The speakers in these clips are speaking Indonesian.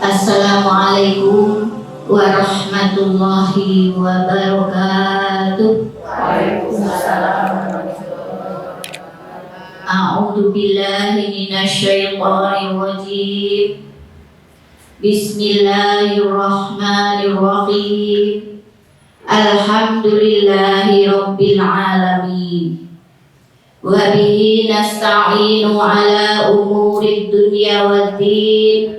Assalamualaikum warahmatullahi wabarakatuh. Waalaikumsalam. A'udzu billahi minasyaitonir rajim. Bismillahirrahmanirrahim. Alhamdulillahi rabbil alamin. Wa bihi nasta'inu ala umurid dunya waddin.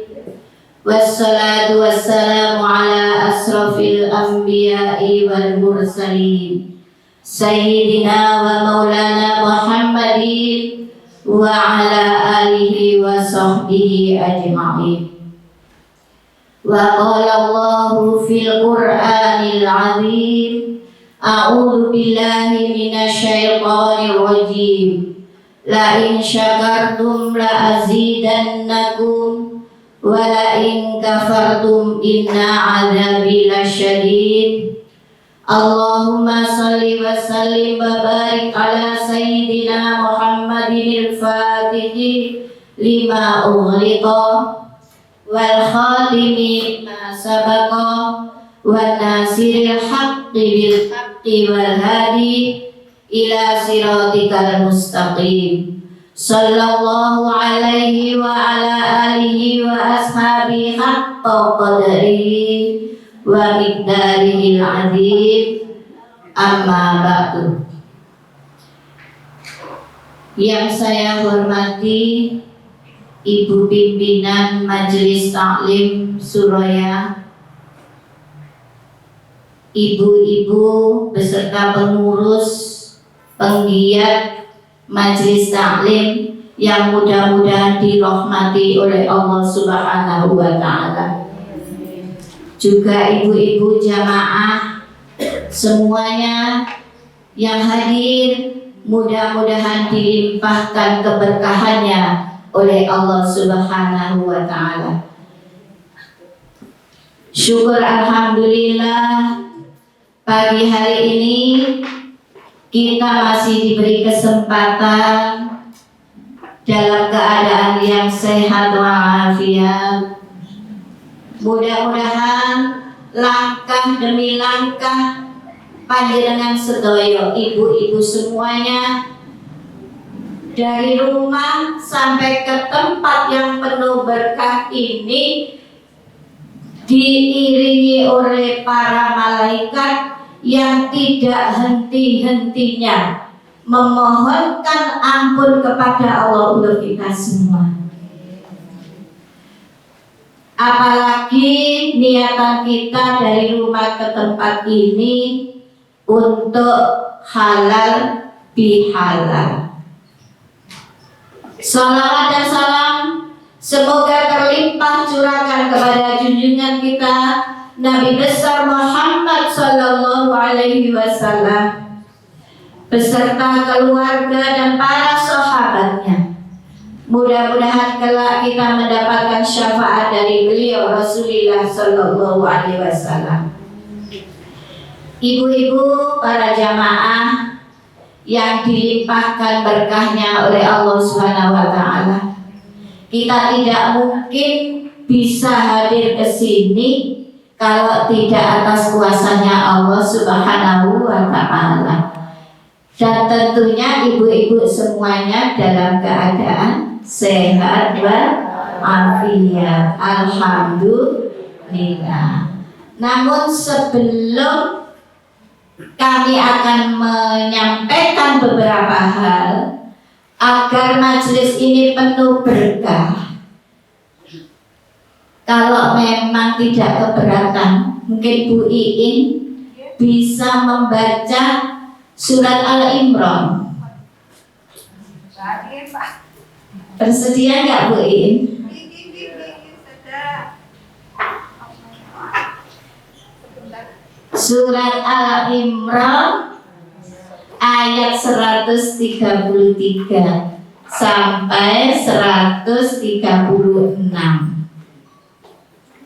Wassalatu wassalamu ala asrafil anbiya'i wal mursalin Sayyidina wa maulana Muhammadin wa ala alihi wa sahbihi ajma'in. Wa qala Allahu fil Qur'anil azim. A'udzu billahi minasyaitonir rajim. La in syakartum la azidannakum wa la in kafartum inna 'adzabi lasyadid. Allahumma salli wa sallim wa barik ala sayyidina Muhammadin al-Fatihi lima ughliqa wal khatimi lima sabaqa wan nasiril haqqi bil haqqi wal hadi ila siratikal mustaqim. Sallallahu alaihi wa ala alihi wa ashabihi haqqa qadrihi wa miqdarihil azim. Amma ba'du. Yang saya hormati Ibu Pimpinan Majelis Taklim Suraya, ibu-ibu beserta pengurus, penggiat Majelis Taklim yang mudah-mudahan dirahmati oleh Allah Subhanahu wa Ta'ala. Juga ibu-ibu jamaah semuanya yang hadir, mudah-mudahan dilimpahkan keberkahannya oleh Allah Subhanahu wa Ta'ala. Syukur alhamdulillah, pagi hari ini kita masih diberi kesempatan dalam keadaan yang sehat walafiat. Mudah-mudahan langkah demi langkah panjenengan sedaya ibu-ibu semuanya, dari rumah sampai ke tempat yang penuh berkah ini, diiringi oleh para malaikat yang tidak henti-hentinya memohonkan ampun kepada Allah untuk kita semua. Apalagi niatan kita dari rumah ke tempat ini untuk halal bihalal. Salawat dan salam semoga terlimpah curahkan kepada junjungan kita Nabi besar Muhammad sallallahu alaihi wasallam beserta keluarga dan para sahabatnya. Mudah-mudahan kelak kita mendapatkan syafaat dari beliau Rasulullah sallallahu alaihi wasallam. Ibu-ibu, para jamaah yang dilimpahkan berkahnya oleh Allah Subhanahu wa Ta'ala, kita tidak mungkin bisa hadir ke sini kalau tidak atas kuasanya Allah Subhanahu wa Ta'ala. Dan tentunya ibu-ibu semuanya dalam keadaan sehat walafiat. Alhamdulillah. Namun sebelum kami akan menyampaikan beberapa hal agar majelis ini penuh berkah, kalau memang tidak keberatan, mungkin Bu Iin bisa membaca surat Al-Imran. Bersedia nggak Bu Iin? Surat Al-Imran ayat 133 sampai 136.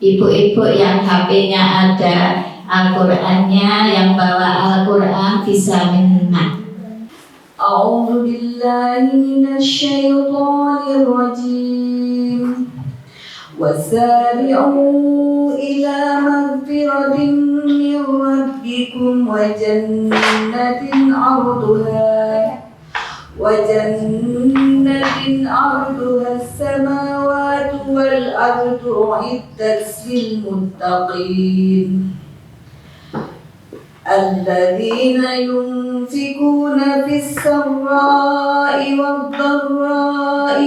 Ibu-ibu yang HP-nya ada Al-Qur'annya, yang bawa Al-Qur'an bisa menyimak. A'udzu billahi minasy syaithanir rajim. وسارعوا إلى مغفرة من ربكم وجنة عرضها السماوات والأرض أعدت للمتقين الذين ينفقون في السراء والضراء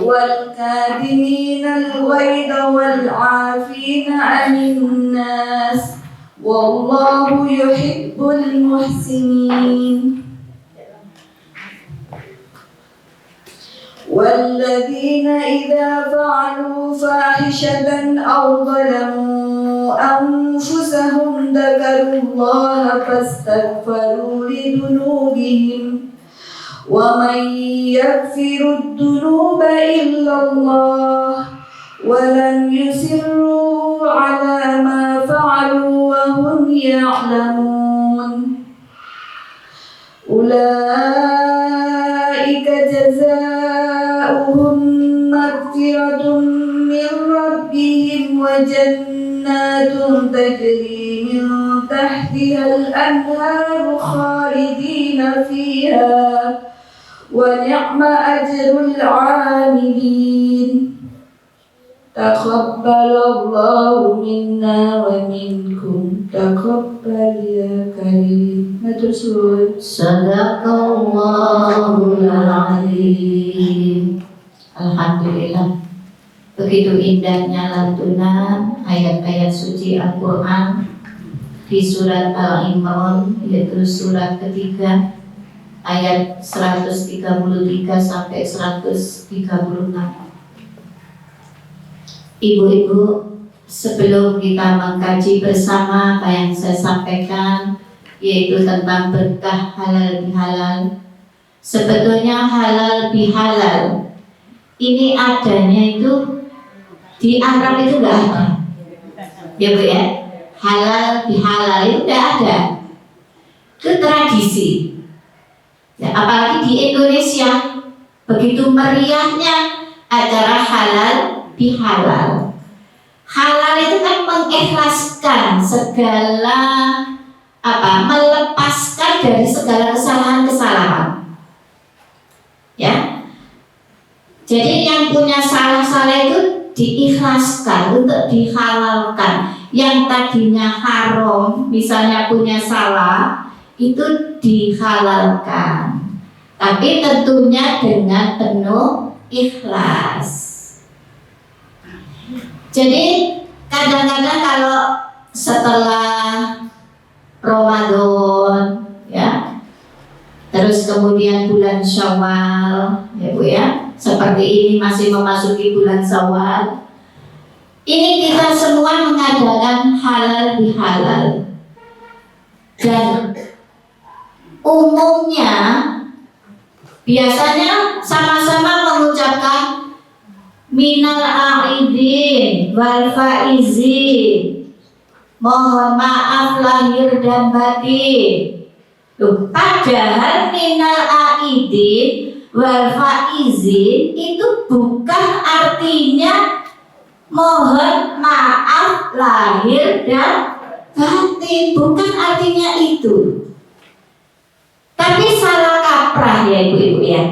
والكاظمين الغيظ والعافين عن الناس والله يحب المحسنين والذين إذا فعلوا فاحشة أو ظلموا أنفسهم ذكروا الله فاستغفروا لذنوبهم ومن يغفر الذنوب إلا الله ولم يصروا على ما فعلوا وهم يعلمون أولئك جزاؤهم مغفرة من ربهم وجنات تجري من تحتها الأنهار خالدين فيها ونعم أجر العاملين تقبل الله منا ومنكم تقبل يا كريم. Matur suwun. Sadaqallahul Azim. Alhamdulillah. Begitu indahnya lantunan ayat-ayat suci Al-Quran di surat Al-Imran, yaitu surat ketiga ayat 133 sampai 136. Ibu-ibu, sebelum kita mengkaji bersama apa yang saya sampaikan, yaitu tentang berkah halal bihalal. Sebetulnya halal bihalal ini adanya itu di Arab itu enggak ada, ya Bu ya. Halal bihalal itu enggak ada, itu tradisi. Ya, apalagi di Indonesia begitu meriahnya acara halal bihalal. Halal itu kan mengikhlaskan segala melepaskan dari segala kesalahan-kesalahan. Ya. Jadi yang punya salah-salah itu diikhlaskan untuk dihalalkan. Yang tadinya haram, misalnya punya salah, itu dihalalkan. Tapi tentunya dengan penuh ikhlas. Jadi kadang-kadang kalau setelah Ramadan, ya, terus kemudian bulan Syawal, ya Bu ya, seperti ini masih memasuki bulan Syawal, ini kita semua mengadakan halal bihalal. Dan umumnya biasanya sama-sama mengucapkan minal aidin wal faizin, mohon maaf lahir dan batin. Loh, padahal minal aidin wal faizin itu bukan artinya mohon maaf lahir dan batin, bukan artinya itu. Tapi salah kaprah ya ibu-ibu ya.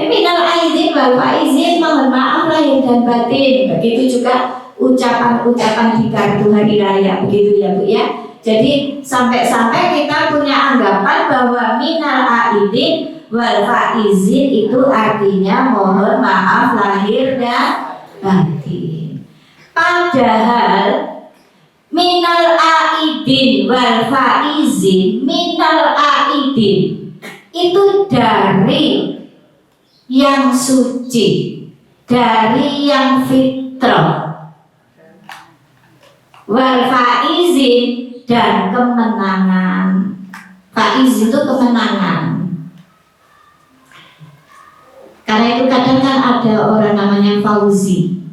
Minal aidin wal faizin, mohon maaf lahir dan batin. Begitu juga ucapan-ucapan di kartu hari raya, begitu ya Bu ya. Jadi sampai-sampai kita punya anggapan bahwa minal aidin wal faizin itu artinya mohon maaf lahir dan batin. Padahal minal aidin wal faizin, minal aidin itu dari yang suci, dari yang fitrah, wal faizin dan kemenangan. Faiz itu kemenangan. Karena itu kadang kan ada orang namanya Fauzi,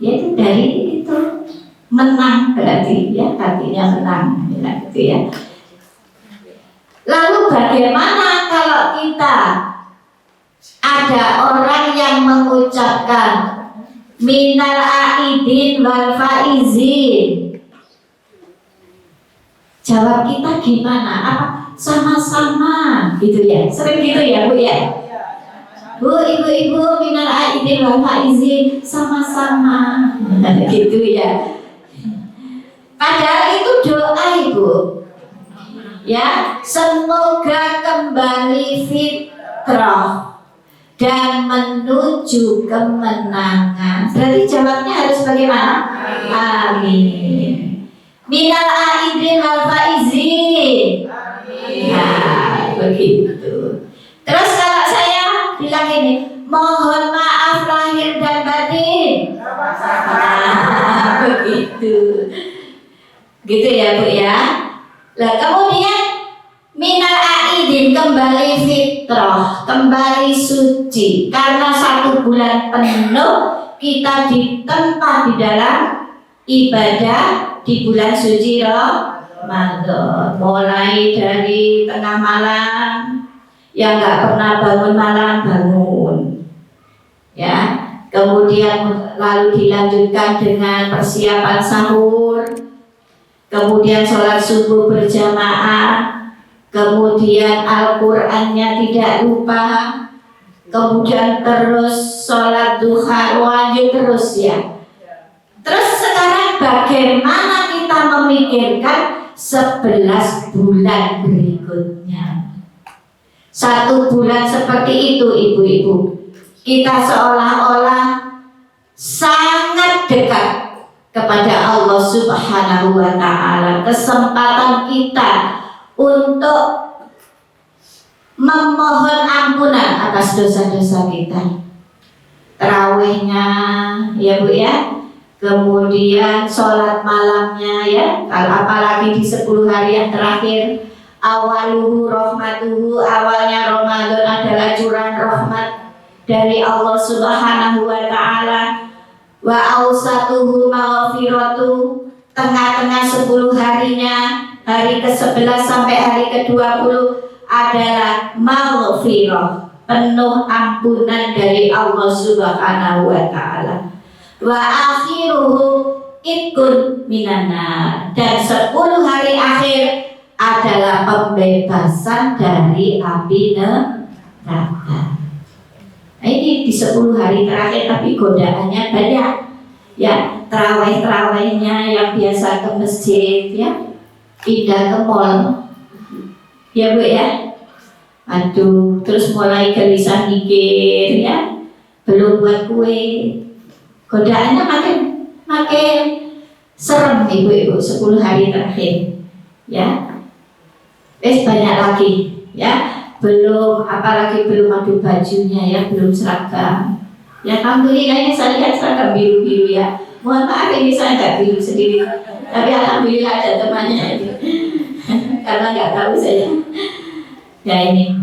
yaitu dari itu menang, berarti ya artinya menang, ya, gitu ya. Lalu bagaimana kalau kita ada orang yang mengucapkan minal aidin wal faizin. Jawab kita gimana? Apa sama-sama gitu ya? Sering gitu ya Bu ya? Bu, ibu-ibu minal aidin wal faizin, sama-sama gitu ya. Padahal itu doa Ibu ya, semoga kembali fitrah dan menuju kemenangan. Berarti jawabnya harus bagaimana? Amin. Minal aidin wal faizin. Nah, begitu. Terus kalau saya bilang ini, mohon maaf lahir dan batin. Nah, begitu. Gitu ya Bu ya. Lah kemudian minal aidin, kembali fitrah, kembali suci. Karena 1 bulan penuh kita ditempa di dalam ibadah di bulan suci Ramadan. Mulai dari tengah malam, yang nggak pernah bangun malam bangun, ya. Kemudian lalu dilanjutkan dengan persiapan sahur, kemudian sholat subuh berjamaah, kemudian Al-Qur'annya tidak lupa, kemudian terus sholat duha, lanjut terus ya. Terus sekarang bagaimana kita memikirkan 11 bulan berikutnya? 1 bulan seperti itu ibu-ibu, kita seolah-olah sangat dekat kepada Allah Subhanahu wa ta'ala. Kesempatan kita untuk memohon ampunan atas dosa-dosa kita. Tarawihnya ya Bu ya, kemudian sholat malamnya ya, kalau apalagi di 10 hari yang terakhir, awaluhu rahmatuhu, awalnya Ramadan adalah curahan rahmat dari Allah Subhanahu wa ta'ala, wa ausatuhu maghfiratu, tengah-tengah 10 harinya, hari ke-11 sampai hari ke-20 adalah maghfirah, penuh ampunan dari Allah Subhanahu wa ta'ala. Wa akhiruhu ikun minanar, dan 10 hari akhir adalah pembebasan dari api neraka. Nah, ini di 10 hari terakhir, tapi godaannya banyak ya. Terawih-terawihnya yang biasa ke masjid ya, pindah ke mall ya Bu ya. Aduh, terus mulai gelisah mikir ya, belum buat kue. Godaannya makin serem ibu-ibu 10 hari terakhir ya. Banyak lagi ya, apalagi belum adu bajunya ya, belum seragam ya. Alhamdulillah saya lihat seragam biru-biru ya. Mohon maaf ini saya nggak biru sendiri, tapi alhamdulillah ada temannya itu karena nggak tahu saya ya ini.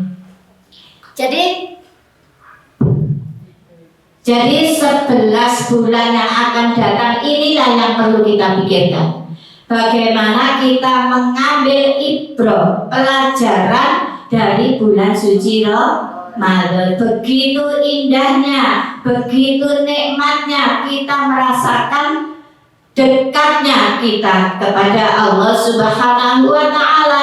Jadi 11 bulan yang akan datang inilah yang perlu kita pikirkan. Bagaimana kita mengambil ibrah, pelajaran dari bulan suci Ramadan. Begitu indahnya, begitu nikmatnya kita merasakan dekatnya kita kepada Allah Subhanahu wa ta'ala.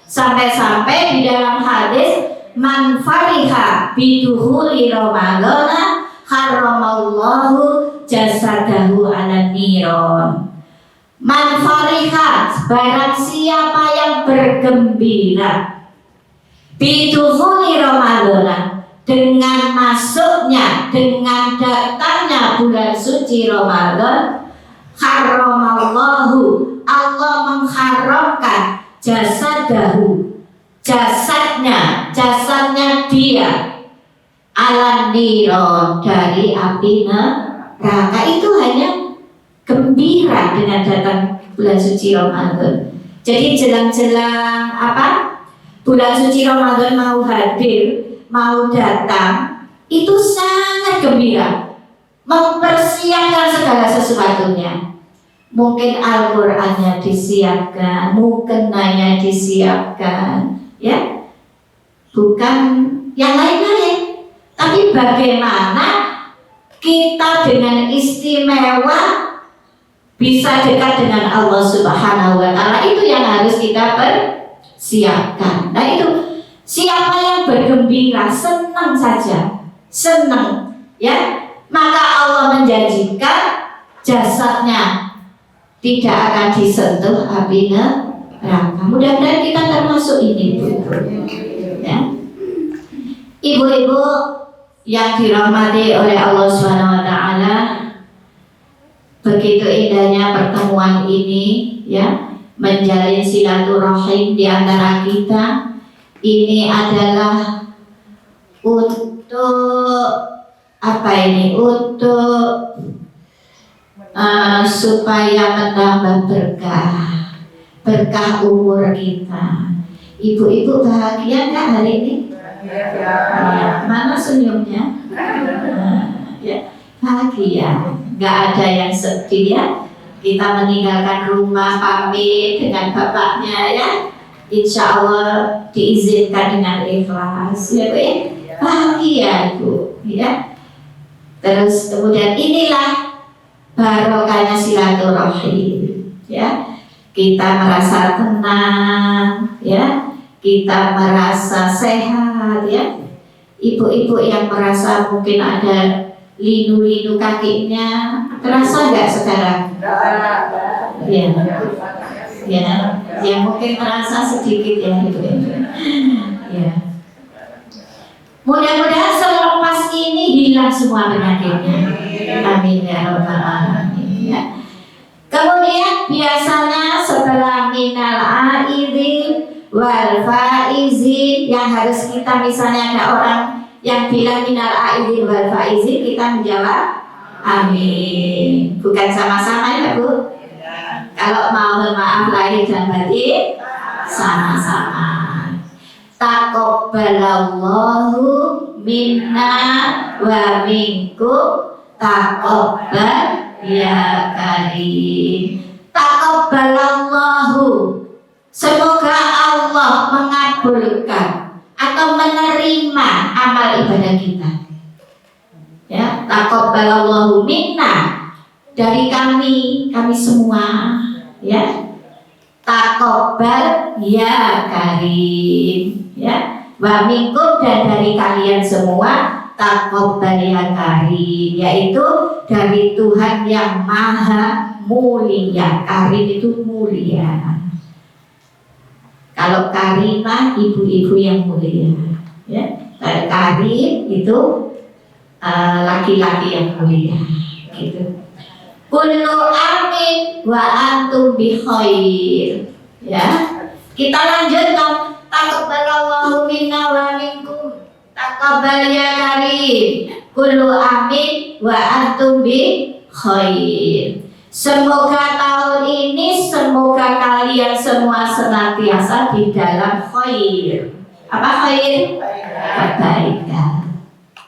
Sampai-sampai di dalam hadis, man fariha biduhuli Ramadana haramallahu jasadahu ala niron. Man farihat, barang siapa yang bergembira biduhuli Ramadana, dengan masuknya, dengan datangnya bulan suci Ramadan, haramallahu, Allah mengharamkan jasadahu, jasadnya dia, ala niron, dari api neraka. Itu hanya gembira dengan datang bulan suci Ramadan. Jadi jelang-jelang bulan suci Ramadan mau hadir, mau datang, itu sangat gembira, mempersiapkan segala sesuatunya. Mungkin Al-Qur'annya disiapkan, mukenanya disiapkan, ya, bukan yang lain-lain, tapi bagaimana kita dengan istimewa bisa dekat dengan Allah Subhanahu wa Ta'ala. Itu yang harus kita persiapkan. Nah itu, siapa yang bergembira, senang saja, senang, ya, maka Allah menjanjikan jasadnya tidak akan disentuh api neraka. Mudah-mudahan kita termasuk ini, ya. Ibu-ibu yang dirahmati oleh Allah Subhanahu wa Ta'ala, begitu indahnya pertemuan ini, ya, menjalin silaturahim di antara kita. Ini adalah untuk apa ini? Untuk supaya menambah berkah umur kita. Ibu-ibu bahagia nggak hari ini? Ya, mana senyumnya? Ya, bahagia. Nggak ada yang sedih, ya. Kita meninggalkan rumah pamit dengan bapaknya, ya. Insya Allah diizinkan dengan ikhlas, ya Bu, ya. Bahagia Ibu, ya. Terus kemudian inilah barokahnya silaturahim, ya. Kita merasa tenang, ya. Kita merasa sehat, ya. Ibu-ibu yang merasa mungkin ada linu-linu kakinya, terasa nggak sekarang? Ya, ya mungkin terasa sedikit, ya Ibu. Ya. Mudah-mudahan selepas ini hilang semua penyakitnya. Amin ya rabbal alamin. Ya. Kemudian biasanya setelah minal aidin wal faizin, yang harus kita, misalnya ada orang yang bilang minal aidin wal faizin, kita menjawab amin. Bukan sama-sama ya Bu? Kalau mohon maaf lahir dan batin sama-sama. Taqabbalallahu minna wa minkum taqabbal ya karim. Taqabbalallahu, semoga Allah mengabulkan atau menerima amal ibadah kita. Ya, taqabbalallahu minna, dari kami semua, ya. Taqabbal ya karim, ya. Wa minkum, dan dari kalian semua, taqabbal ya karim, yaitu dari Tuhan yang maha mulia. Karim itu mulia. Kalau karimah, ibu-ibu yang mulia, ya. Karim itu laki-laki yang mulia, gitu. Kullu amin wa antum bi khair, ya. Kita lanjutkan. Taqabbalallahu minna wa minkum taqabbal ya karim. Kullu amin wa antum bi khair. Semoga tahun ini, semoga kalian semua senantiasa di dalam khair. Apa khair? Kebaikan.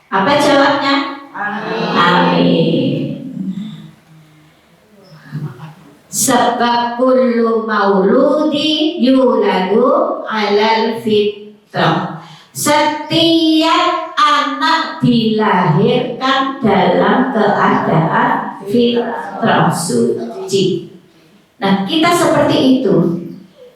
Apa jawabnya? Amin. Amin. Sebab kullu mauludi yuladu alal fitrah. Setiap anak dilahirkan dalam keadaan fitrah suci. Nah, kita seperti itu.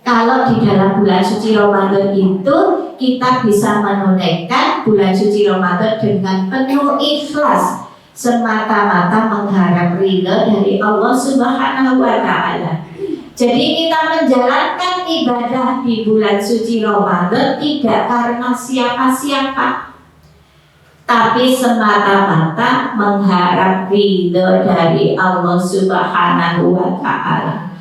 Kalau di dalam bulan suci Ramadan itu kita bisa menunaikan bulan suci Ramadan dengan penuh ikhlas, semata-mata mengharap ridha dari Allah Subhanahu wa Ta'ala. Jadi kita menjalankan ibadah di bulan suci Ramadan tidak karena siapa-siapa, tapi semata-mata mengharap ridha dari Allah Subhanahu wa Ta'ala.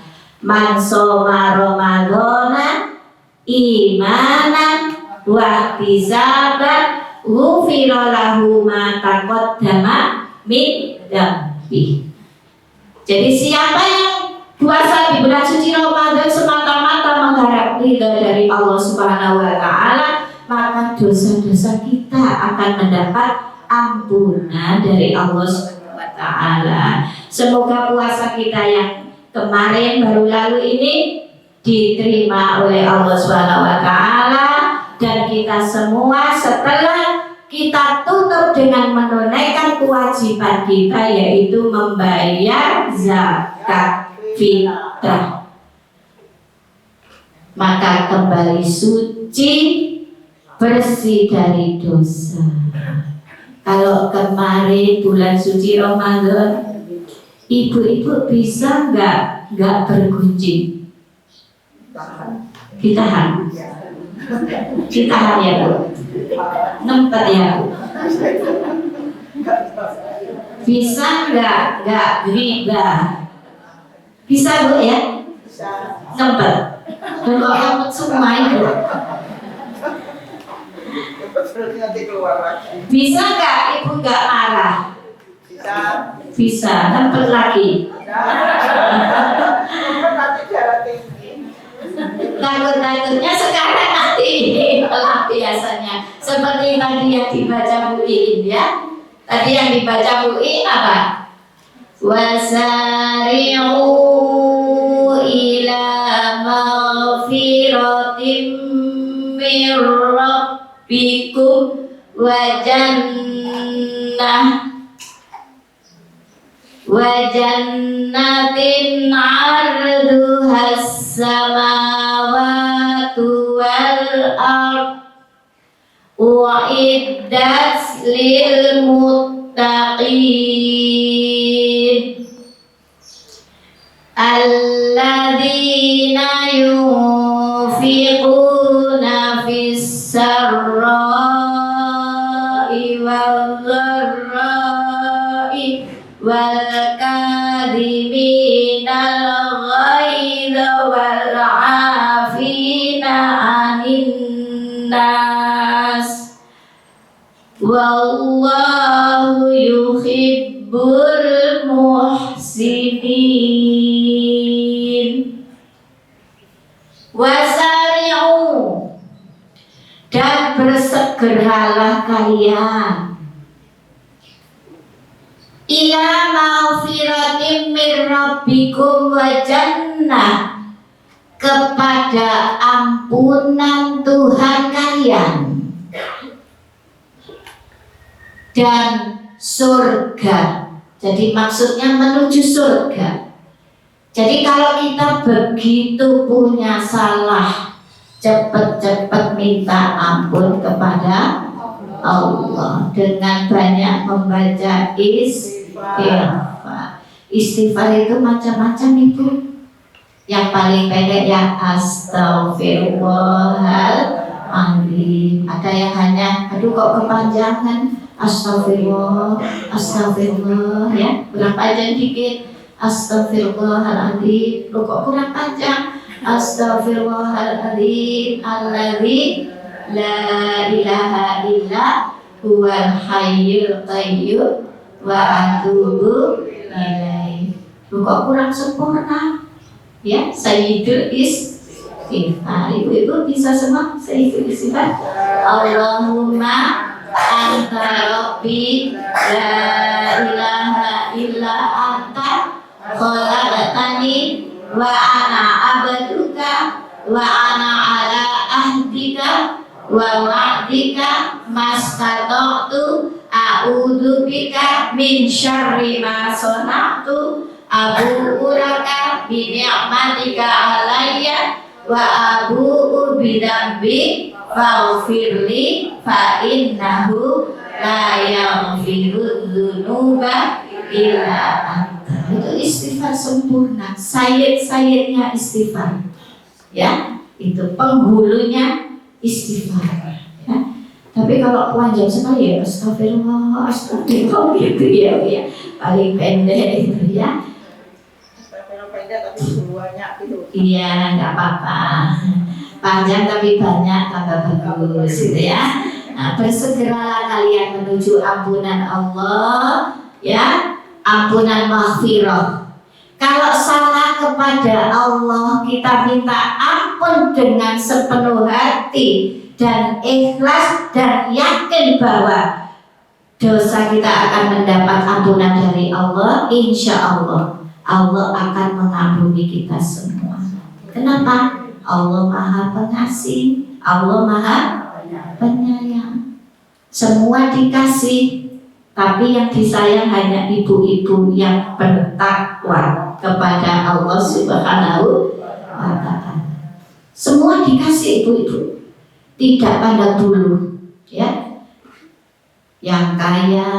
Man shoma Ramadhana imanan wa ihtisaban ghufira lahu ma taqaddama min dzambi. Jadi siapa yang puasa di bulan suci Ramadan semata-mata mengharap ridha dari Allah Subhanahu wa Ta'ala, maka dosa-dosa kita akan mendapat ampunan dari Allah Subhanahu wa Ta'ala. Semoga puasa kita yang kemarin baru lalu ini diterima oleh Allah Subhanahu wa Ta'ala, dan kita semua setelah kita tutup dengan menunaikan kewajiban kita, yaitu membayar zakat fitrah. Maka kembali suci, bersih dari dosa. Kalau kemarin bulan suci Ramadan, ibu-ibu bisa nggak bergunjing? Ditahan ya Bu, nempet ya Bu. Bisa nggak riba? Bisa Bu ya? Nempet. Dan kok nempet semua itu? Bisa nggak ibu nggak marah? Bisa. Nempet lagi. Takut-takutnya sekarang nanti biasanya seperti tadi yang dibaca Bu Iin ya. Tadi yang dibaca Bu Iin apa? Wasari'u ila maghfiratim mir rabbikum wa jannatin 'arduhas samawati wal ard u'iddat lil muttaqin alladzina yunfiquna fis sarra'i wal dharra'i wal kadhiminal ghaidha wal 'afina 'anil nas wallahu yuhibbul muhsinin. Wasari'u, dan bersegeralah kalian ila maghfiratin min rabbikum wa jannah, kepada ampunan Tuhan kalian dan surga. Jadi maksudnya menuju surga. Jadi kalau kita begitu punya salah, cepat-cepat minta ampun kepada Allah dengan banyak membaca istighfar. Istighfar itu macam-macam Ibu. Yang paling pendek ya astaghfirullahaladzim. Ada yang hanya aduh kok kepanjangan, astagfirullah ya, kurang panjang dikit. Astagfirullahaladzim, lu kok kurang panjang. Astagfirullahaladzim alladzi la ilaha illa huwal hayyul qayyum wa atubu ilaih. Lu kok kurang sempurna ya. Sayyidul istighfar, ibu-ibu bisa semua sayyidul istighfar. Allahumma anta rabbi la ilaha illa anta khalaqtani wa ana abduka wa ana ala ahdika wa wa'dika mastata'tu a'udzu bika min syarri ma sana'tu abu'u laka bi ni'matika alayya wa abu'u bi dzambi faghfirli fa innahu la yaghfiru dzunuba illa anta. Itu istighfar sempurna, sayid-sayidnya istighfar ya, itu penghulunya istighfar ya. Tapi kalau panjang sekali ya astagfirullah gitu ya, paling pendek itu ya. Pendek tapi banyak gitu. Iya, nggak apa-apa. Panjang tapi banyak tambah bagus gitu ya. Nah, bersegeralah kalian menuju ampunan Allah ya, ampunan maghfirah. Kalau salah kepada Allah, kita minta ampun dengan sepenuh hati dan ikhlas dan yakin bahwa dosa kita akan mendapat ampunan dari Allah. Insya Allah, Allah akan mengampuni kita semua. Kenapa? Allah Maha Pengasih, Allah Maha Penyayang. Semua dikasih, tapi yang disayang hanya ibu-ibu yang bertakwa kepada Allah Subhanahu wa Ta'ala. Semua dikasih ibu-ibu, tidak pandang bulu, ya. Yang kaya,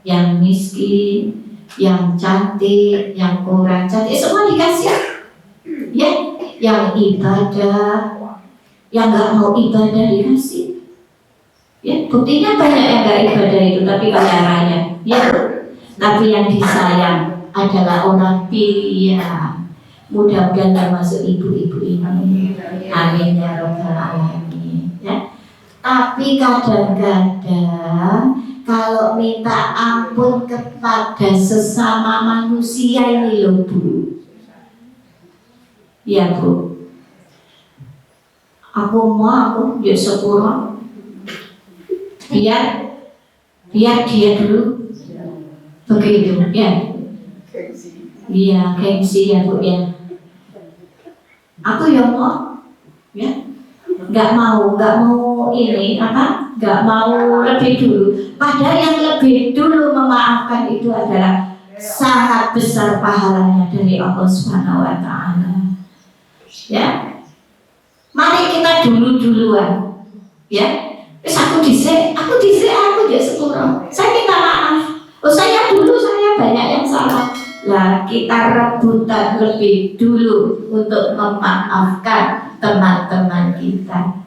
yang miskin, yang cantik, yang kurang cantik, semua dikasih, ya. Yang ibadah, yang nggak mau ibadah dikasih. Ya, buktinya banyak yang nggak ibadah itu, tapi kaya raya. Ya, tapi yang disayang adalah orang pilihan. Mudah-mudahan termasuk ibu-ibu ini. Amin ya robbal alamin. Ya. Tapi kadang-kadang kalau minta ampun kepada sesama manusia ini loh Bu. Ya Bu. Aku ya sepura. biar dia dulu begitu ya. Iya, gengsi ya Bu ya. Aku ya mau ya, nggak mau ini apa, nggak mau lebih dulu. Padahal yang lebih dulu memaafkan itu adalah sangat besar pahalanya dari Allah Subhanahu wa Ta'ala. Ya, mari kita duluan ya. Terus aku ya sepuro. Saya minta maaf. Oh saya banyak yang salah. Lah kita rebutan lebih dulu untuk memaafkan teman-teman kita.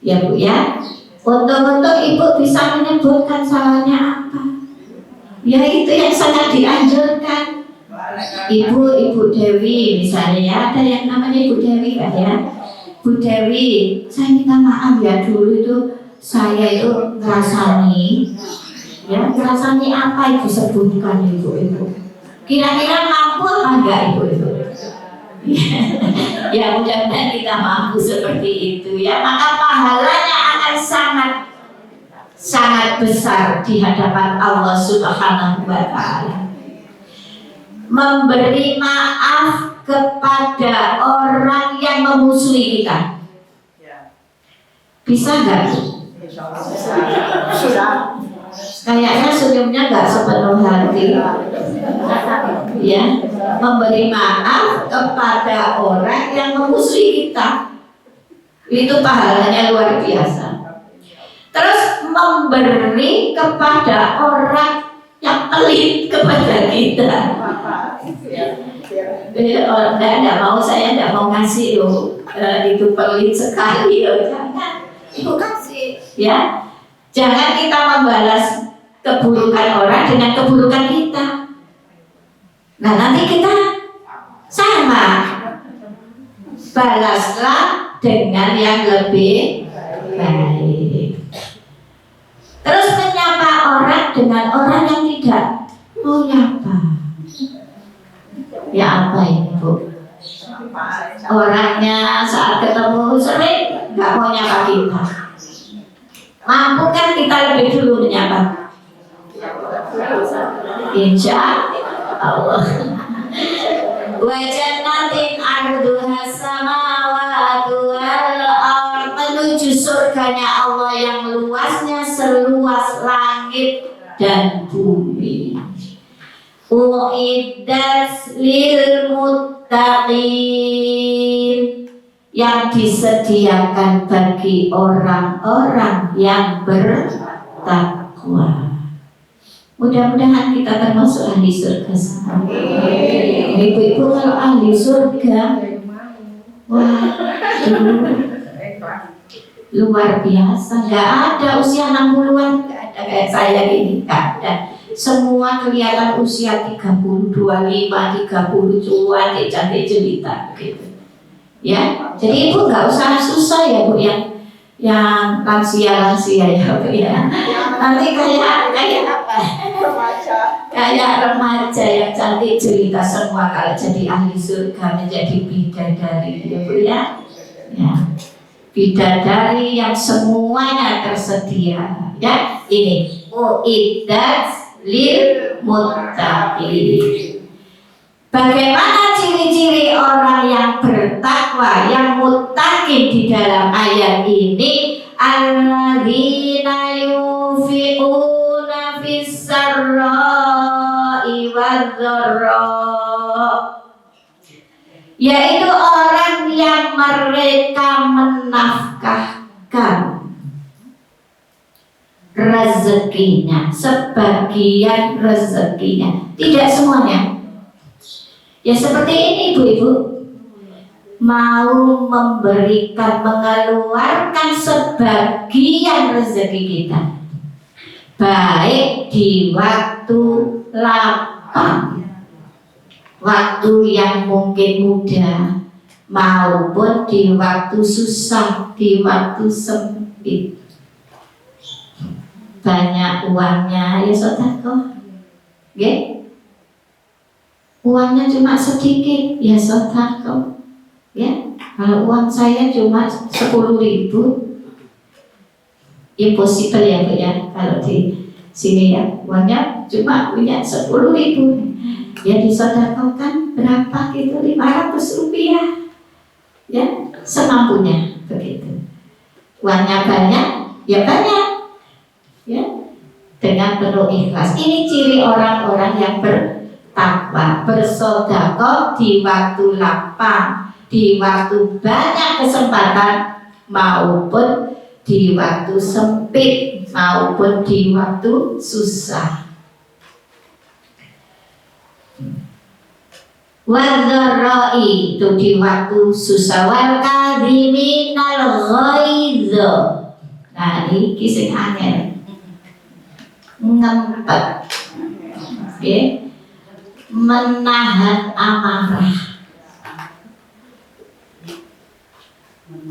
Ya Bu ya. Untuk Ibu bisa menyebutkan salahnya apa? Ya itu yang sangat dianjurkan. Ibu Dewi misalnya ya, ada yang namanya Ibu Dewi kan ya. Bu Dewi, saya minta maaf ya dulu itu saya itu ngerasani apa Ibu sebutkan Ibu. Kira-kira mampu apa enggak Ibu? Ya mudah-mudahan kita mampu seperti itu ya. Maka pahalanya akan sangat besar di hadapan Allah Subhanahu wa Ta'ala. Memberi maaf kepada orang yang memusuhi kita. Bisa enggak? Sudah. Kayaknya senyumnya nggak sepenuh hati. Ya, memberi maaf kepada orang yang memusuhi kita itu pahalanya luar biasa. Terus memberi kepada orang yang pelit kepada kita. Saya tidak mau ngasih itu pelit sekali jangan. Ibu kasih ya. Jangan kita membalas keburukan orang dengan keburukan kita. Nah nanti kita sama. Balaslah dengan yang lebih baik. Terus menyapa orang dengan orang yang tidak mau nyapa. Ya apa ini Bu? Orangnya saat ketemu sering nggak mau nyapa kita. Mampu kan kita lebih dulu menyapa? Insya Allah. Wa jannatin arduha samawati wal ardh, menuju surganya Allah yang luasnya seluas langit dan bumi. Uiddat lil muttaqin, yang disediakan bagi orang-orang yang bertakwa. Mudah-mudahan kita termasuk ahli surga. Ibu-ibu kalau ahli surga, wah, luar biasa. Gak ada usia 60-an, gak ada kayak saya gini, gak ada. Semua kelihatan usia 30, 25, 30, cantik jelita gitu. Ya, jadi Ibu nggak usah susah ya Bu yang lansia ya Bu ya. Nanti kayak apa? Kayak remaja yang cantik jelita semua kalau jadi ahli surga menjadi bidadari ya Bu ya. Ya, bidadari yang semuanya tersedia. Ya, ini uiddat lil muttaqin. Bagaimana ciri-ciri orang yang bertakwa, yang muttaqin di dalam ayat ini? Alladzina wadzarra, yaitu orang yang mereka menafkahkan rezekinya, sebagian rezekinya, tidak semuanya. Ya seperti ini ibu-ibu, mau memberikan, mengeluarkan sebagian rezeki kita, baik di waktu lapang, waktu yang mungkin mudah, maupun di waktu susah, di waktu sempit. Banyak uangnya ya sedekah, nggih. Uangnya cuma sedikit ya sedekah, ya. Kalau uang saya cuma 10.000, impossible ya Bu ya. Kalau di sini ya uangnya cuma punya 10.000, ya disedekahkan berapa gitu, 500 rupiah, ya semampunya begitu. Uangnya banyak, ya banyak, ya dengan penuh ikhlas. Ini ciri orang-orang yang bertakwa, bersedekah di waktu lapang, di waktu banyak kesempatan, maupun di waktu sempit, maupun di waktu susah. Wadzarra'i, itu di waktu susah. Wal kadhiminal ghaidz. Nah ini kisah angel, ngempet, okay. Menahan amarah.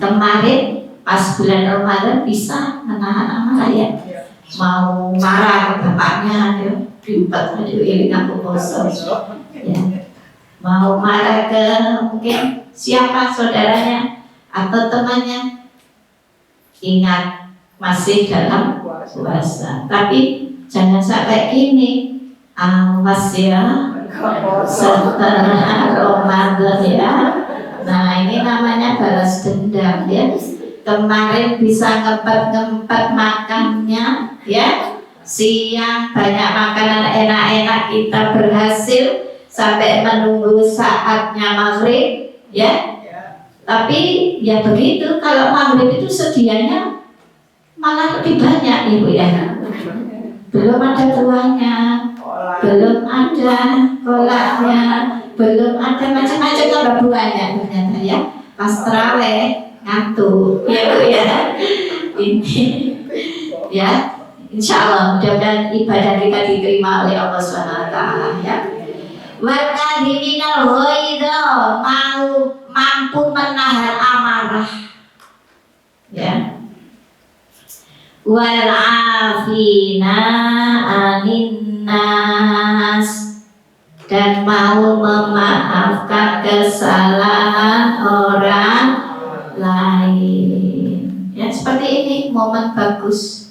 Kemarin pas bulan Ramadan bisa menahan amarah ya, mau marah ke bapaknya, ya, diupat aja ini ngaku poso, ya. Mau marah ke mungkin siapa saudaranya atau temannya, ingat masih dalam puasa, tapi jangan sampai gini, awas ya setelah Ramadan ya. Nah ini namanya balas dendam ya. Kemarin bisa ngempet makannya ya, siang banyak makanan enak-enak kita berhasil sampai menunggu saatnya maghrib ya. Tapi ya begitu, kalau maghrib itu sedianya malah lebih banyak ibu ya. Belum ada buahnya, belum ada kolaknya, belum ada macam-macam tambah buahnya ternyata ya. Pas terawih ngantuk ya bu ya. Ini ya, insya Allah mudah-mudahan ibadah kita diterima oleh Allah SWT ya. Wal kadhiminal ghaidz, mampu menahan amarah ya. Wal afina anin nas, dan mau memaafkan kesalahan orang lain. Ya seperti ini momen bagus.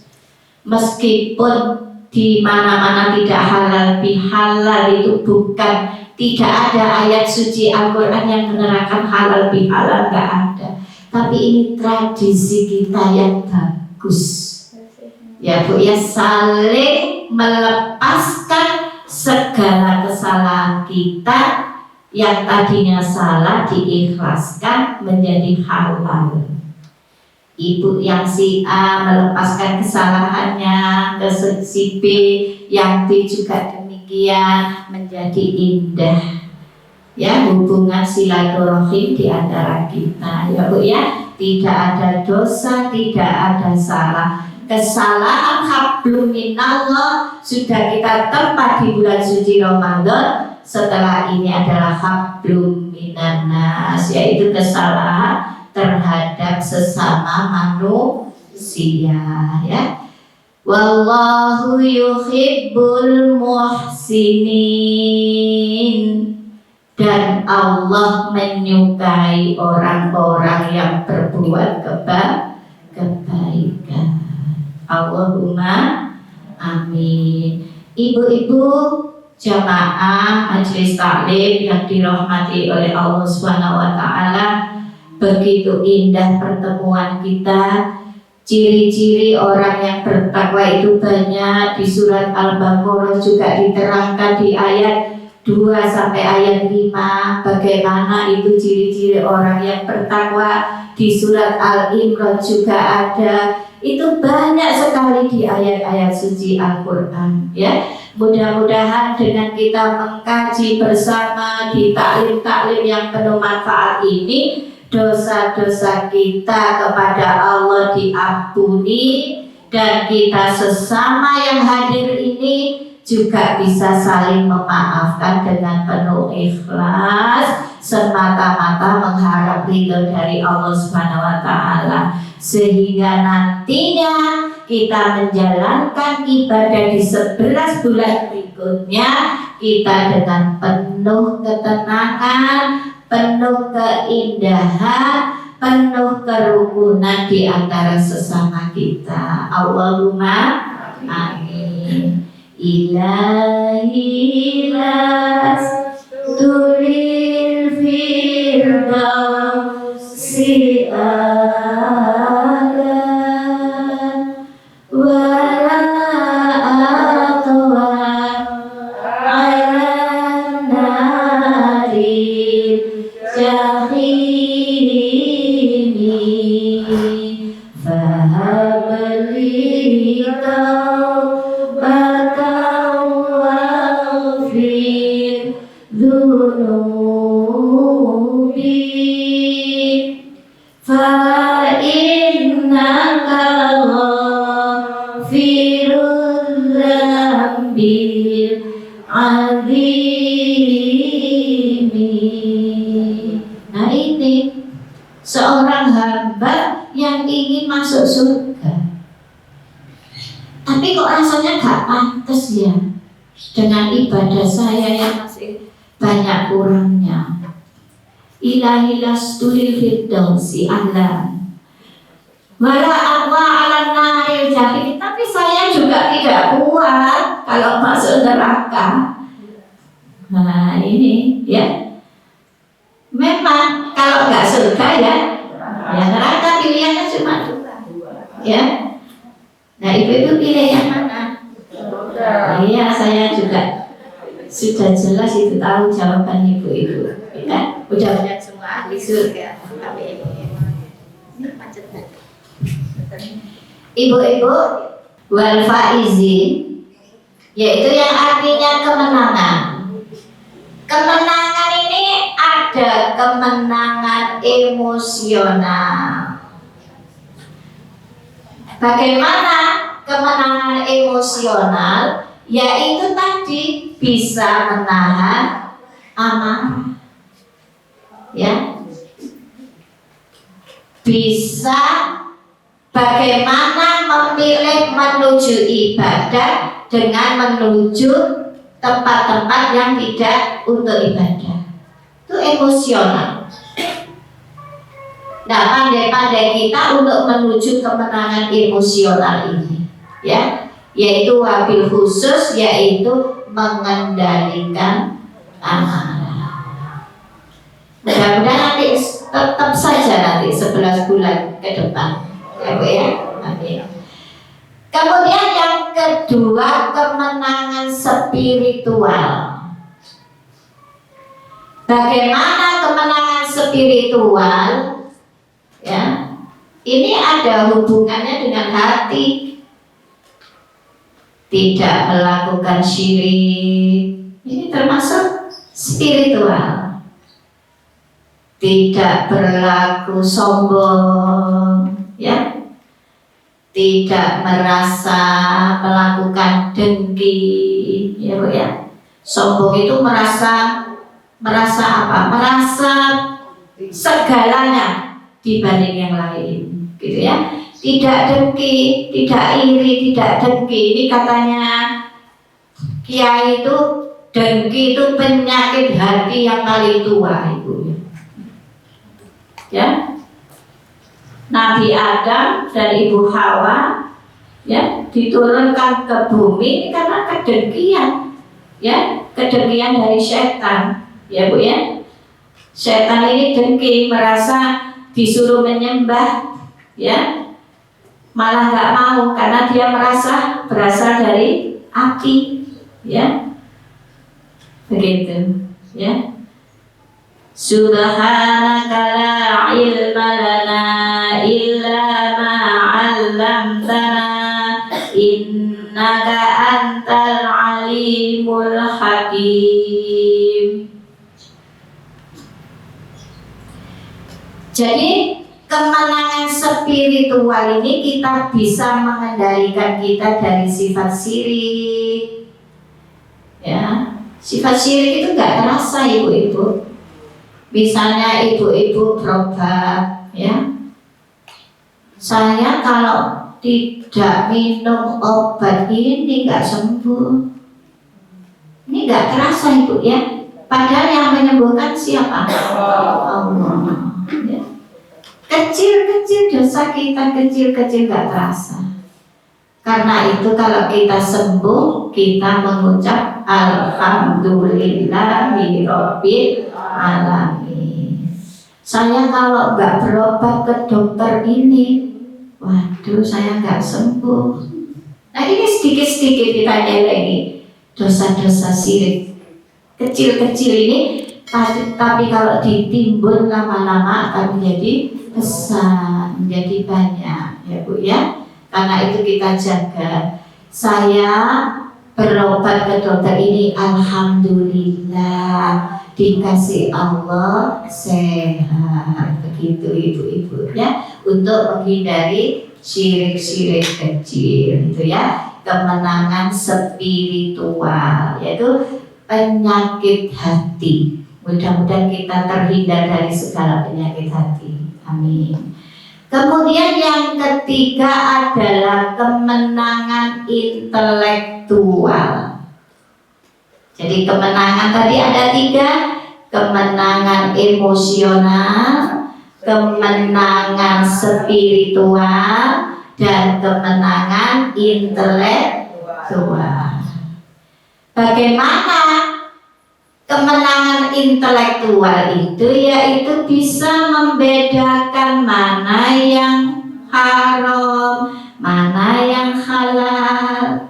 Meskipun di mana-mana tidak halal bihalal, itu bukan, tidak ada ayat suci Al-Quran yang menerangkan halal bihalal, nggak ada. Tapi ini tradisi kita yang bagus. Ya Bu ya, saling melepaskan segala kesalahan kita yang tadinya salah, diikhlaskan menjadi halal. Ibu yang si A melepaskan kesalahannya ke si B, yang B juga demikian, menjadi indah ya hubungan silaturahim di antara kita ya Bu ya. Tidak ada dosa, tidak ada salah. Kesalahan hablum minallah sudah kita tempat di bulan suci Ramadan. Setelah ini adalah hablum minannas, yaitu kesalahan terhadap sesama manusia ya. Wallahu yuhibbul muhsinin, dan Allah menyukai orang-orang yang berbuat kebaikan. Allahumma amin. Ibu-ibu jamaah majelis taklim yang dirahmati oleh Allah SWT, begitu indah pertemuan kita. Ciri-ciri orang yang bertakwa itu banyak, di surat Al-Baqarah juga diterangkan di ayat 2 sampai ayat 5 bagaimana itu ciri-ciri orang yang bertakwa. Di surat Al-Imran juga ada. Itu banyak sekali di ayat-ayat suci Al-Quran, ya. Mudah-mudahan dengan kita mengkaji bersama di taklim-taklim yang penuh manfaat ini, dosa-dosa kita kepada Allah diampuni, dan kita sesama yang hadir ini juga bisa saling memaafkan dengan penuh ikhlas, semata-mata mengharap ridho dari Allah Subhanahu wa Ta'ala, sehingga nantinya kita menjalankan ibadah di 11 bulan berikutnya kita dengan penuh ketenangan, penuh keindahan, penuh kerukunan di antara sesama kita. Allahumma amin. Ilahi turil firdausi a'la wa la atwa ala nari jahimi fahabli Nah ini seorang hamba yang ingin masuk surga, tapi kok rasanya gak pantas ya dengan ibadah saya yang masih banyak kurangnya. Ilahi lastulil firdausi a'la wala aqwa ala naril jahim, tapi saya juga tidak kuat kalau masuk neraka. Nah ini ya, memang kalau nggak surga ya neraka pilihannya cuma 2 ya. Nah ibu-ibu pilih yang mana? Iya, saya juga sudah jelas itu tahu jawaban ibu-ibu ya. Mudah-mudahan semua ahli surga. Amin. Ibu-ibu, wal faizin, yaitu yang artinya kemenangan. Kemenangan ini ada kemenangan emosional. Bagaimana kemenangan emosional? Yaitu tadi bisa menahan amarah, ya, bisa bagaimana memilih menuju ibadah dengan menuju tempat-tempat yang tidak untuk ibadah. Itu emosional. Nah, pandai-pandai kita untuk menuju kemenangan emosional ini, ya, yaitu wabil khusus, yaitu mengendalikan amarah. Mudah-mudahan nanti tetap saja nanti 11 bulan ke depan, ya Bu ya. Amin. Kemudian yang kedua, kemenangan spiritual. Bagaimana kemenangan spiritual? Ya, ini ada hubungannya dengan hati. Tidak melakukan syirik, ini termasuk spiritual. Tidak berlaku sombong, ya. Tidak merasa melakukan dengki, ya Bu ya. Sombong itu merasa apa? Merasa segalanya dibanding yang lain, gitu ya. Tidak dengki, tidak iri, tidak dengki. Ini katanya kiai itu, dengki itu penyakit hati yang paling tua, Ibu. Ya. Nabi Adam dan Ibu Hawa, ya, diturunkan ke bumi ini karena kedengkian, ya, kedengkian dari setan, ya Bu ya. Setan ini dengki, merasa disuruh menyembah, ya, malah nggak mau karena dia merasa berasal dari api, ya. begitu ya. Subhanaka la ilma lana illa ma 'allamtana innaka antal alimul hakim. Jadi kemenangan spiritual ini kita bisa mengendalikan kita dari sifat syirik. Ya, sifat syirik itu nggak terasa ibu-ibu. Misalnya ibu-ibu berobat, ya. Saya kalau tidak minum obat ini nggak sembuh. Ini nggak terasa ibu ya. Padahal yang menyembuhkan siapa? Allah. Ya. Kecil-kecil dosa kita, kecil-kecil nggak terasa. Karena itu kalau kita sembuh, kita mengucap Alhamdulillahirabbil alamin. Saya kalau nggak berobat ke dokter ini, waduh saya nggak sembuh. Nah ini sedikit-sedikit kita nyelengi dosa-dosa syirik kecil-kecil ini, tapi kalau ditimbun lama-lama akan menjadi besar, menjadi banyak ya Bu ya. Karena itu kita jaga. Saya berobat ke dokter ini, alhamdulillah dikasih Allah sehat. Begitu ibu-ibu ya, untuk menghindari syirik-syirik kecil itu ya. Kemenangan spiritual yaitu penyakit hati. Mudah-mudahan kita terhindar dari segala penyakit hati. Amin. Kemudian yang ketiga adalah kemenangan intelektual. Jadi kemenangan tadi ada 3, kemenangan emosional, kemenangan spiritual, dan kemenangan intelektual. Bagaimana kemenangan intelektual itu? Yaitu bisa membedakan mana yang haram, mana yang halal.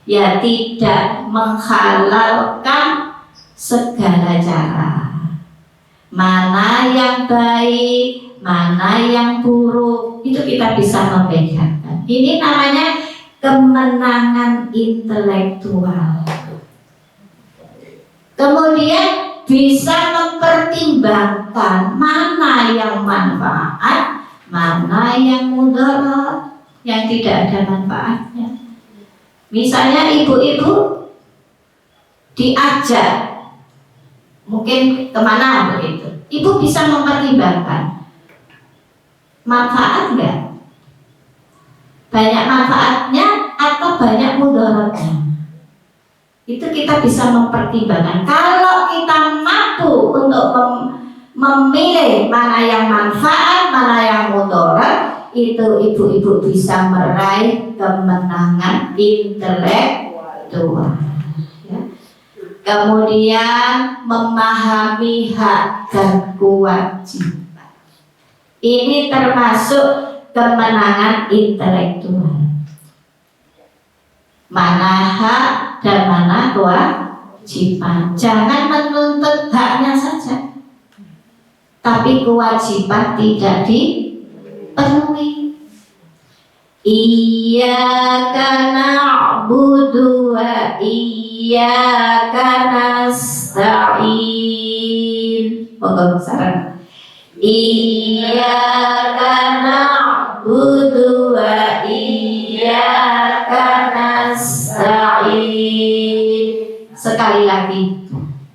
Ya tidak menghalalkan segala cara. Mana yang baik, mana yang buruk, itu kita bisa membedakan. Ini namanya kemenangan intelektual. Kemudian bisa mempertimbangkan mana yang manfaat, mana yang mudarat, yang tidak ada manfaatnya. Misalnya ibu-ibu diajak mungkin kemana begitu, ibu bisa mempertimbangkan manfaat enggak, banyak manfaatnya atau banyak mudaratnya. Itu kita bisa mempertimbangkan. Kalau kita mampu untuk memilih mana yang manfaat, mana yang mudarat, itu ibu-ibu bisa meraih kemenangan intelektual. Ya. Kemudian memahami hak dan kewajiban. Ini termasuk kemenangan intelektual. Mana hak dan mana kewajiban. Jangan menuntut haknya saja, tapi kewajiban tidak dipenuhi. Iyyaka na'budu wa iyyaka nasta'in. Monggo sareng. Iyyaka na'budu wa iyyaka nasta'in. Sekali lagi.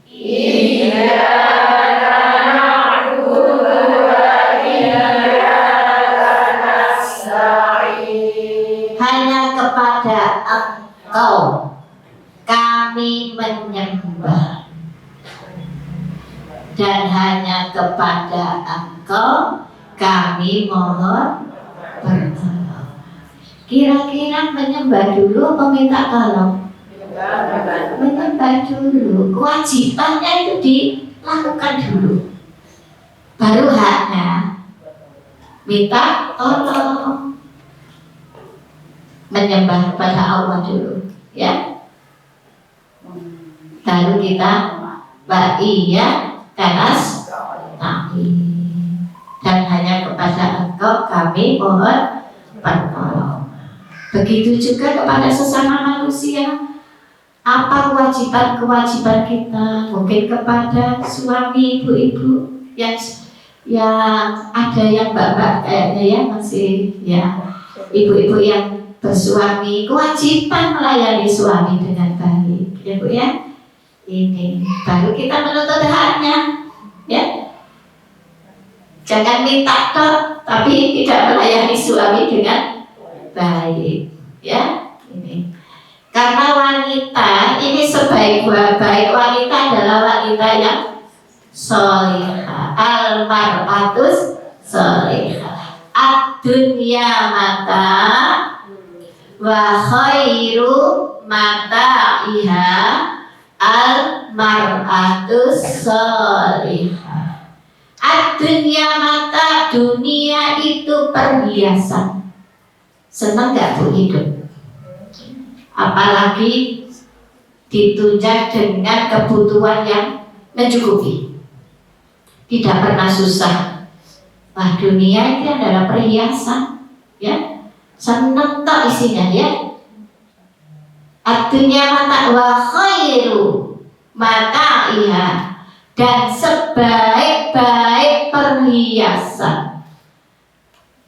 Iyyaka na'budu wa iyyaka nasta'in. Hanya kepada Engkau kami menyembah, dan hanya kepada Engkau kami mohon bertolong. Kira-kira menyembah dulu atau minta tolong? Menyembah dulu. Kewajibannya itu dilakukan dulu, baru haknya minta tolong. Menyembah kepada Allah dulu, ya, baru kita wa iya kanas dan hanya kepada Engkau kami mohon pertolongan. Begitu juga kepada sesama manusia. Apa kewajiban kita? Mungkin kepada suami ibu-ibu yang ada yang mbak-mbak kayaknya ya masih ya ibu-ibu yang bersuami, kewajiban melayani suami dengan baik ya Bu ya. Ini baru kita menuntut haknya ya. Jangan minta tok tapi tidak melayani suami dengan baik ya. Ini karena wanita ini sebaik-baik wanita adalah wanita yang sholihah, al-mar'atus sholihah, ad-dunya mata wa khairu mata'iha al-mar'atus sholihah. Ad-dunya mata, dunia itu perhiasan. Senang gak Bu hidup? Apalagi ditunjang dengan kebutuhan yang mencukupi, tidak pernah susah. Wah, dunia itu adalah perhiasan ya, senang tak isinya ya. Ad-dunya mata wa khairu mata'iha, dan sebaik-baik perhiasan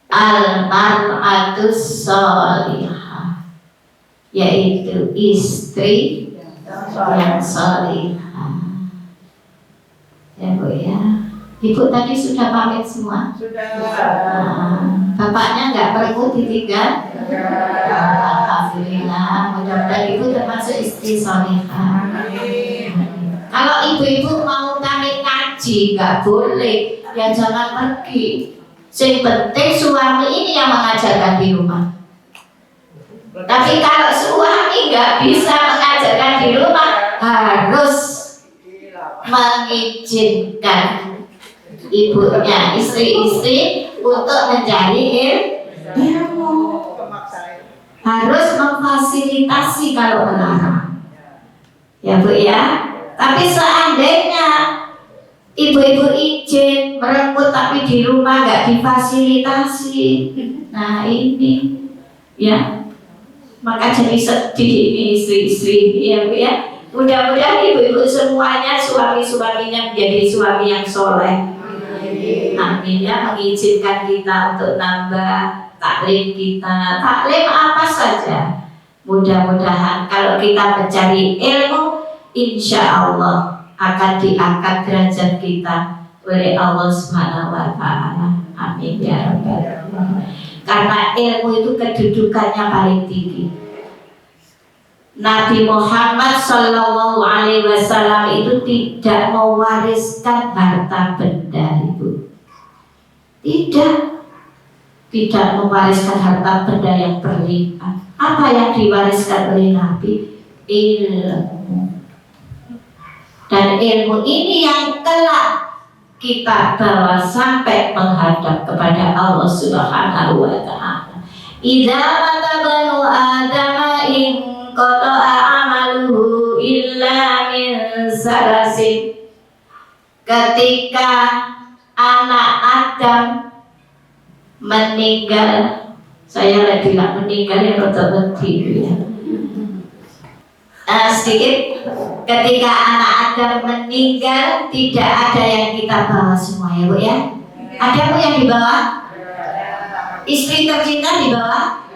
al-mar'atus sholihah, yaitu istri yang sholihah. Ya Bu ya. Ibu tadi sudah pamit semua? Sudah. Bapaknya nggak perlu ditinggal? Alhamdulillah. Mudah-mudahan ibu termasuk istri sholihah. Kalau ibu-ibu mau kami ngaji nggak boleh, ya jangan pergi. Yang penting suami ini yang mengajarkan di rumah. Tapi kalau suami nggak bisa mengajarkan di rumah, harus mengizinkan ibunya, istri-istri untuk mencari ilmu. Harus memfasilitasi kalau melarang. Ya Bu ya. Tapi seandainya ibu-ibu izin merenggut tapi di rumah nggak difasilitasi, nah ini ya, maka jadi sedih ini istri-istri ya Bu ya. Mudah-mudahan ibu-ibu semuanya suami-suaminya menjadi suami yang soleh. Amin ya, mengizinkan kita untuk nambah taklim kita, taklim apa saja. Mudah-mudahan kalau kita mencari ilmu, insya Allah akan diangkat derajat kita oleh Allah Subhanahu wa Ta'ala. Amin ya Rabbal Alamin. Karena ilmu itu kedudukannya paling tinggi. Nabi Muhammad Sallallahu Alaihi Wasallam itu tidak mewariskan harta benda, Ibu. Tidak mewariskan harta benda yang berlimpah. Apa yang diwariskan oleh Nabi? Ilmu. Dan ilmu ini yang kelak kita bawa sampai menghadap kepada Allah Subhanahu wa Ta'ala. Idza matabanu adama in qata'a amaluhu illa min salasin. Ketika anak Adam meninggal, saya bilang meninggal yang rotok ya. Sedikit, ketika anak Adam meninggal, tidak ada yang kita bawa semua ya Bu ya. Ada Bu yang dibawa? Istri tercinta dibawa?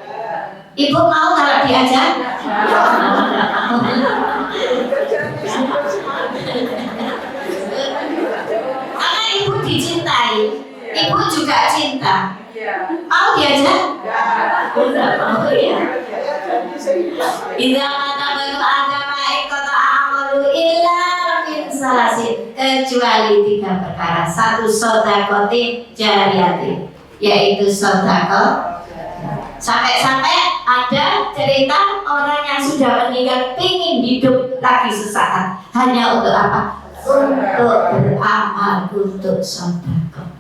Ibu mau kalau diajak? Karena ibu dicintai, ibu juga cinta. Mau diajak? Tidak mau ya. Idza matabalu agama ikota amalu illa min salasin, kecuali 3 perkara. 1 sodakotin jariyatin, yaitu sodako. Sampai-sampai ada cerita orang yang sudah meninggal pingin hidup lagi sesaat. Hanya untuk apa? Untuk beramal, untuk sodako.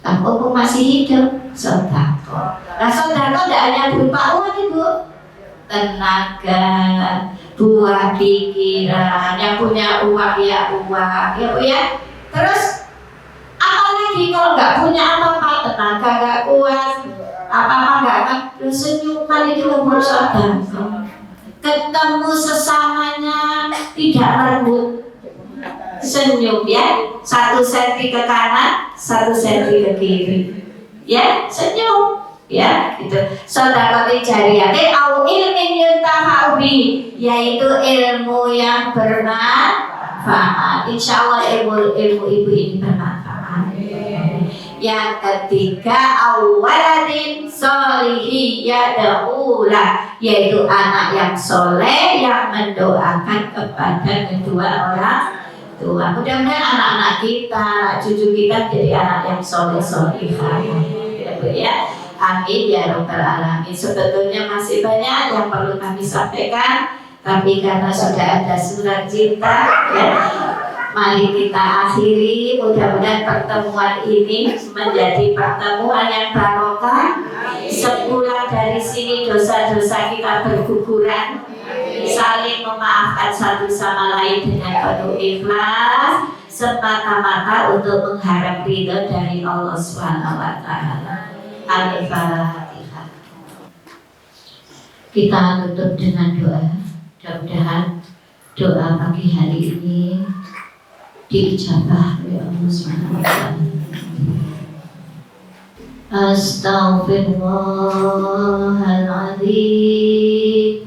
Nah, mumpung masih hidup, sodako. Nah, sodako tidak hanya berupa uang Ibu. tenaga, buah pikiran. Yang punya uang ya uang, ya Bu ya. Terus apalagi kalau nggak punya apa-apa, tenaga nggak kuat, apa-apa nggak kan, senyuman itu bersaudara. Ketemu sesamanya tidak merebut, senyum ya, 1 senti ke kanan, 1 senti ke kiri, ya senyum, ya gitu. Sedekah jariyah, au ilmin yuntafa'u bi, yaitu ilmu yang bermanfaat. Insya Allah ilmu ibu ini bermanfaat. Yang ketiga, awaladin solihi yad'ulah, yaitu anak yang soleh yang mendoakan kepada kedua orang tua. Mudah-mudahan anak-anak kita, cucu kita jadi anak yang soleh-solehah, ya Bu ya. Amin ya rabbal alamin. Sebetulnya masih banyak yang perlu kami sampaikan, tapi karena sudah ada surat cinta, ya, mari kita akhiri. Mudah-mudahan pertemuan ini menjadi pertemuan yang barokah. Sepulang dari sini dosa-dosa kita berguguran, saling memaafkan satu sama lain dengan penuh ikhlas, semata-mata untuk mengharap ridho dari Allah Subhanahu wa taala. Al-Fatihah. Kita tutup dengan doa. Mudah-mudahan doa pagi hari ini diijabah oleh Allah Subhanahu wa taala. Astaghfirullahaladzim,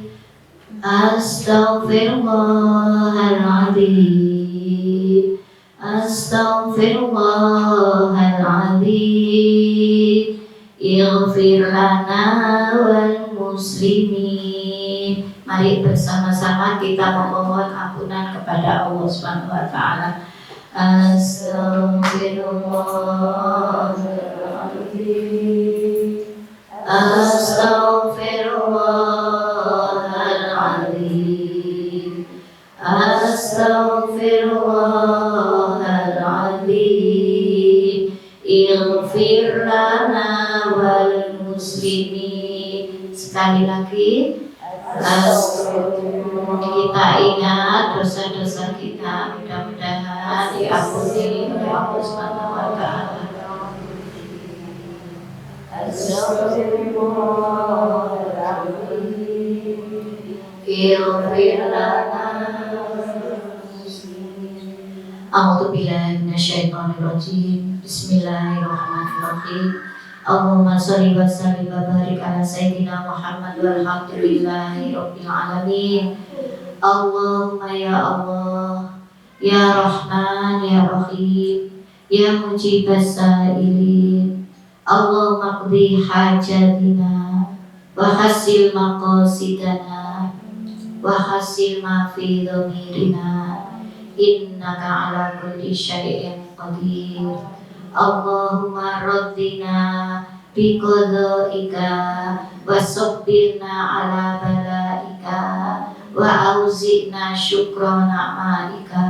astaghfirullahaladzim, astaghfirullahaladzim. Ighfir lana wal muslimin. Mari bersama-sama kita memohon ampunan kepada Allah Subhanahu wa taala. Astaghfirullahaladzim, astaghfirullahaladzim, astaghfirullahaladzim. Ighfir lana wal muslimin. Sekali lagi, kita ingat dosa-dosa kita, mudah-mudahan diampuni oleh Allah Subhanahu wa taala. Ighfir lana. A'udzu billahi minasyaitonir rajim. Bismillahirrahmanirrahim. Allahumma sholli wa sallim wa barik ala sayyidina Muhammad walhamdulillahi rabbil alamin. Allahumma ya Allah, ya Rahman ya Rahim, ya mujibas sa'ilin. Allahumma qdi hajatina wa hasil maqasidana wa hasil ma fi dhamirina, innaka ala kulli syai'in qadir. Allahumma raddina bi qada'ika wa sabbirna ala balaika wa auzi'na syukra na'maika.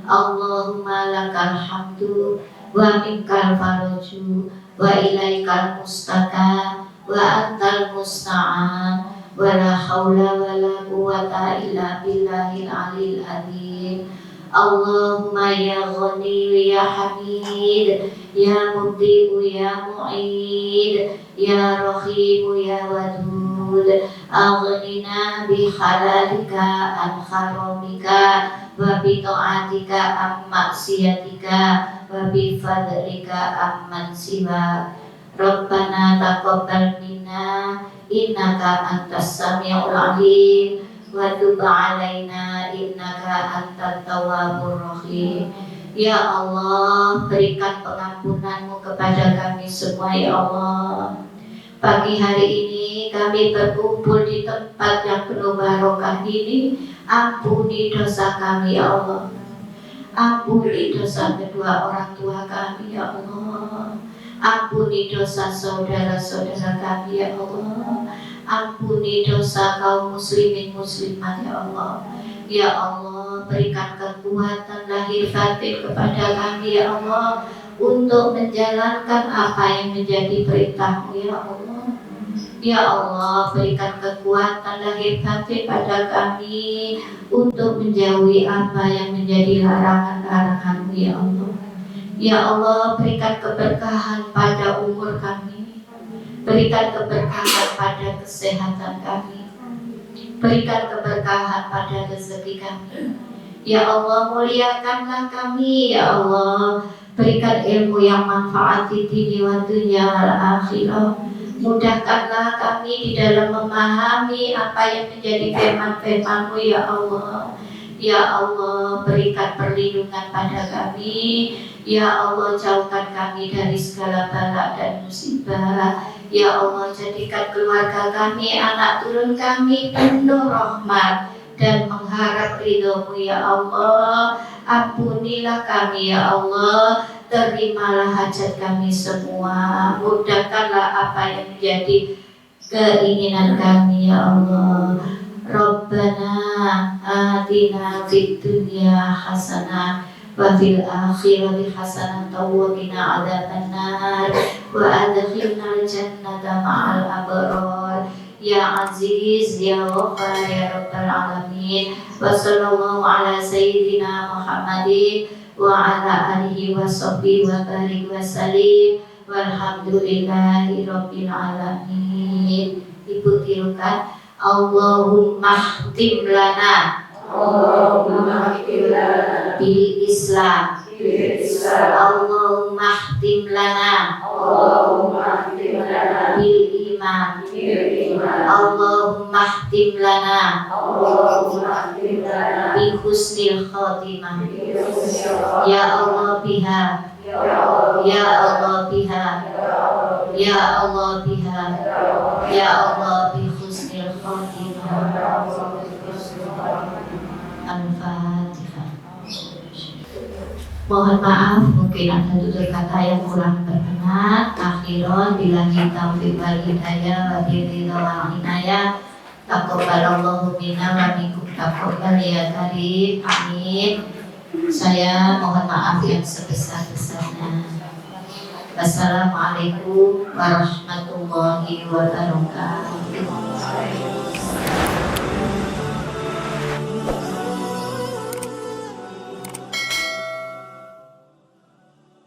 Allahumma lakal hamdu wa minkal faraju wa ilaikal mustaka wa antal musta'an wa la hawla wa la quwwata illa billahil alil azim. Allahumma ya Ghani ya Hamid, ya Mubdi'u ya Mu'id, ya Rahim ya Wadud. Aghnina bi halalika an haramika wa bi ta'atika an maksiatika wa bi fadlika amman siwa. Rabbana taqabbal minna innaka antas sami'ul alim wa tub alaina innaka antat tawwabur rahim. Ya Allah, berikan pengampunan-Mu kepada kami semua ya Allah. Pagi hari ini kami berkumpul di tempat yang penuh barokah ini. Ampuni dosa kami ya Allah. Ampuni dosa kedua orang tua kami ya Allah. Ampuni dosa saudara-saudara kami ya Allah. Ampuni dosa kaum muslimin muslimat ya Allah. Ya Allah, berikan kekuatan lahir batin kepada kami ya Allah, untuk menjalankan apa yang menjadi perintah-Mu ya Allah. Ya Allah, berikan kekuatan lahir batin pada kami untuk menjauhi apa yang menjadi larangan-larangan-Mu ya Allah. Ya Allah, berikan keberkahan pada umur kami, berikan keberkahan pada kesehatan kami, berikan keberkahan pada rezeki kami. Ya Allah, muliakanlah kami ya Allah, berikan ilmu yang manfaat di dunia wa dunya wal akhirah. Mudahkanlah kami di dalam memahami apa yang menjadi firman-firman-Mu ya Allah. Ya Allah, berikan perlindungan pada kami. Ya Allah, jauhkan kami dari segala bala dan musibah. Ya Allah, jadikan keluarga kami, anak turun kami penuh rahmat dan mengharap ridho-Mu ya Allah. Ampunilah kami ya Allah, terimalah hajat kami semua, mudahkanlah apa yang menjadi keinginan kami ya Allah. Rabbana atina fid dunya hasanah wa fil akhirati hasanah wa qina adzabannar wa adkhilnal jannata ma'al abrar. Ya Aziz, Ya Ghaffar, Ya Rabbal Alamin. Wa sallallahu ala sayyidina Muhammadin wa ala alihi wa sahbihi wa barik wa salim. Walhamdulillahi Rabbil Alamin. Ibu tirukan Allahumma khtim lana bil Islam. Allahumma khtim lana bil iman. Allahumma khtim lana bi husnil khatimah. Ya Allah biha, ya Allah biha, ya Allah biha, ya Allah bi husnil khatimah. Al-Fatihah. Mohon maaf, mungkin ada tutur kata yang kurang berkenan. Akhiran billahi taufiq wal hidayah wa biridha wal inayah. Taqabbalallahu minna wa minkum taqabbal ya karim. Amin. Saya mohon maaf yang sebesar-besarnya. Wassalamualaikum warahmatullahi wabarakatuh.